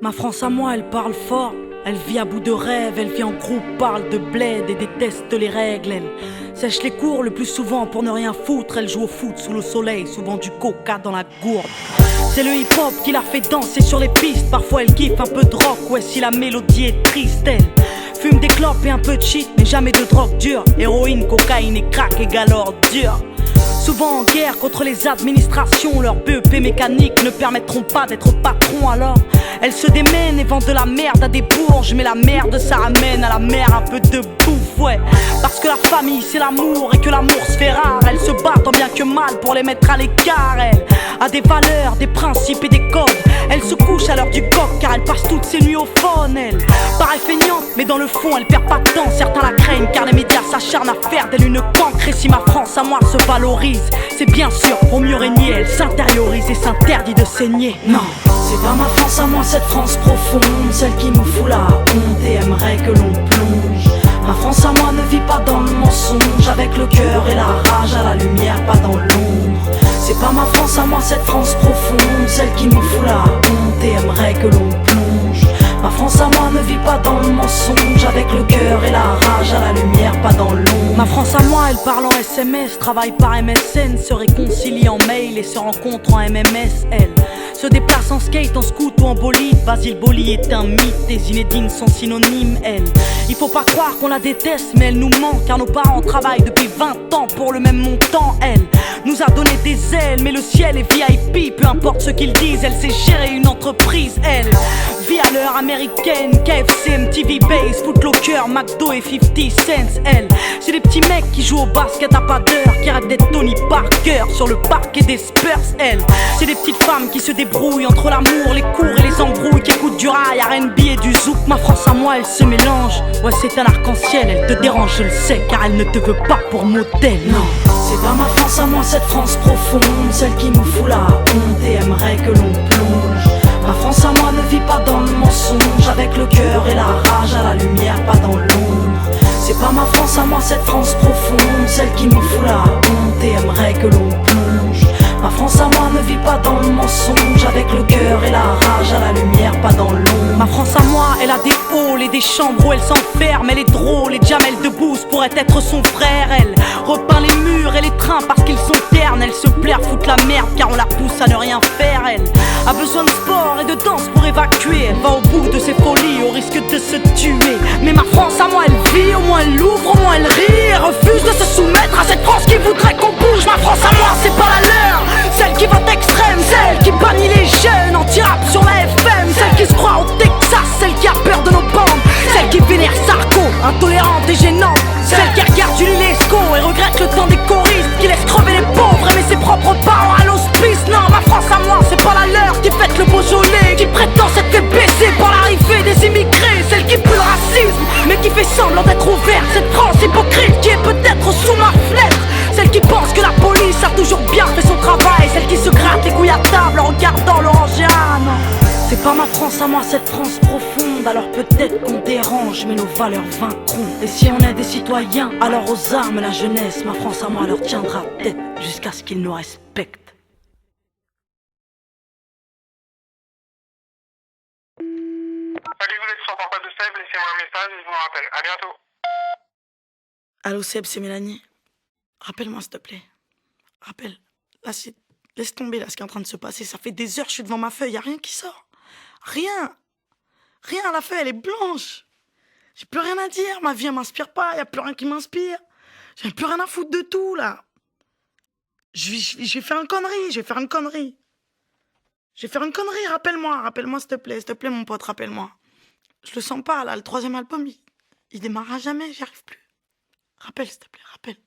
Ma France à moi, elle parle fort. Elle vit à bout de rêves, elle vit en groupe, parle de bled et déteste les règles. Elle sèche les cours le plus souvent pour ne rien foutre. Elle joue au foot sous le soleil, souvent du coca dans la gourde. C'est le hip-hop qui la fait danser sur les pistes. Parfois elle kiffe un peu de rock, ouais si la mélodie est triste. Elle fume des clopes et un peu de shit, mais jamais de drogue dure. Héroïne, cocaïne et crack égale ordure. Souvent en guerre contre les administrations, leurs BEP mécaniques ne permettront pas d'être patron. Alors elles se démènent et vendent de la merde à des bourges. Mais la merde ça ramène à la mer un peu de bouffe, ouais. Parce que la famille c'est l'amour et que l'amour se fait rare. Elles se battent tant bien que mal pour les mettre à l'écart. Elle a des valeurs, des principes et des codes. Elle se couche à l'heure du coq car elle passe toutes ses nuits au phone. Elle paraît feignante mais dans le fond elle perd pas de temps. Certains la craignent car les médias s'acharnent à faire d'elle une cancre. Et si ma France à moi se valorise, c'est bien sûr pour mieux régner. Elle s'intériorise et s'interdit de saigner. Non, c'est pas ma France à moi, cette France profonde, celle qui nous fout la honte et aimerait que l'on plonge. Ma France à moi ne vit pas dans le mensonge, avec le cœur et la rage à la lumière, pas dans l'ombre. C'est pas ma France à moi, cette France profonde, celle qui nous fout la honte et aimerait que l'on plonge. Ma France à moi ne vit pas dans le mensonge, avec le cœur et la rage à la lumière, pas dans l'ombre. Ma France à moi, elle parle en SMS, travaille par MSN, se réconcilie en mail et se rencontre en MMS. Elle se déplace en skate, en scoot ou en bolide. Basile Boli est un mythe, des Zinedine sont synonymes. Elle, il faut pas croire qu'on la déteste, mais elle nous manque car nos parents travaillent depuis 20 ans pour le même montant. Elle nous a donné des ailes, mais le ciel est VIP, peu importe ce qu'ils disent. Elle sait gérer une entreprise, elle vit à l'heure américaine, KFC, MTV Base, Footlocker, McDo et 50 cents. Elle, c'est des petits mecs qui jouent au basket à pas d'heure, qui rêvent d'être Tony Parker sur le parquet des Spurs. Elle, c'est des petites femmes qui se débrouillent entre l'amour, les cours et les embrouilles, qui écoutent du rail, R&B et du zouk. Ma France à moi, elle se mélange, ouais c'est un arc-en-ciel. Elle te dérange, je le sais, car elle ne te veut pas pour modèle. Non, c'est pas ma France à moi, cette France profonde, celle qui nous fout la honte et aimerait que l'on plonge. Ma France à moi ne vit pas dans le mensonge, avec le cœur et la rage à la lumière, pas dans l'ombre. C'est pas ma France à moi, cette France profonde, celle qui nous fout la honte et aimerait que l'on plonge. Ma France à moi ne vit pas dans le mensonge, avec le cœur et la rage à la lumière, pas dans l'ombre. Ma France à moi, elle a des halls et des chambres où elle s'enferme. Elle est drôle et Jamel Debbouze pourrait être son frère. Elle repeint les murs et les trains parce qu'ils sont ternes. Elle se plaire, foutre la merde car on la pousse à ne rien faire. Elle a besoin de sport et de danse pour évacuer. Elle va au bout de ses folies au risque de se tuer. Mais ma France à moi, elle vit, au moins elle ouvre, au moins elle rit. Elle refuse de se soumettre à cette France qui voudrait qu'on bouge. Ma France à moi, c'est pas la leur, celle qui vote extrême, celle qui bannit les jeunes anti-rap sur la FM, celle qui se croit au Texas, celle qui a peur de nos bandes, celle qui vénère Sarko, intolérante et gênante, celle qui regarde Julie Lescaut et regrette le temps des choristes, qui laisse crever les pauvres et met ses propres parents à l'hospice. Non, ma France à moi, c'est pas la leur qui fête le Beaujolais, qui prétend s'être fait baisser par l'arrivée des immigrés, celle qui pue le racisme mais qui fait semblant d'être ouverte, cette France hypocrite qui est peut-être sous ma fenêtre, celle qui pense que la police a toujours bien fait son travail, celle qui se gratte les couilles à table en regardant l'orangéa. Non, c'est pas ma France à moi, cette France profonde. Alors peut-être qu'on dérange, mais nos valeurs vaincront. Et si on est des citoyens, alors aux armes la jeunesse. Ma France à moi leur tiendra tête jusqu'à ce qu'ils nous respectent. Salut, vous êtes sur le portable de Seb, laissez-moi un message et je vous rappelle. À bientôt. Allô Seb, c'est Mélanie. Rappelle-moi s'il te plaît. Rappelle. Là, laisse tomber là ce qui est en train de se passer. Ça fait des heures que je suis devant ma feuille, y a rien qui sort. Rien. Rien, la feuille elle est blanche. J'ai plus rien à dire, ma vie elle m'inspire pas, y a plus rien qui m'inspire. J'ai plus rien à foutre de tout là. Je vais faire une connerie, je vais faire une connerie. Je vais faire une connerie, rappelle-moi s'il te plaît mon pote, rappelle-moi. Je le sens pas là, le troisième album il démarrera jamais, j'y arrive plus. Rappelle s'il te plaît, rappelle.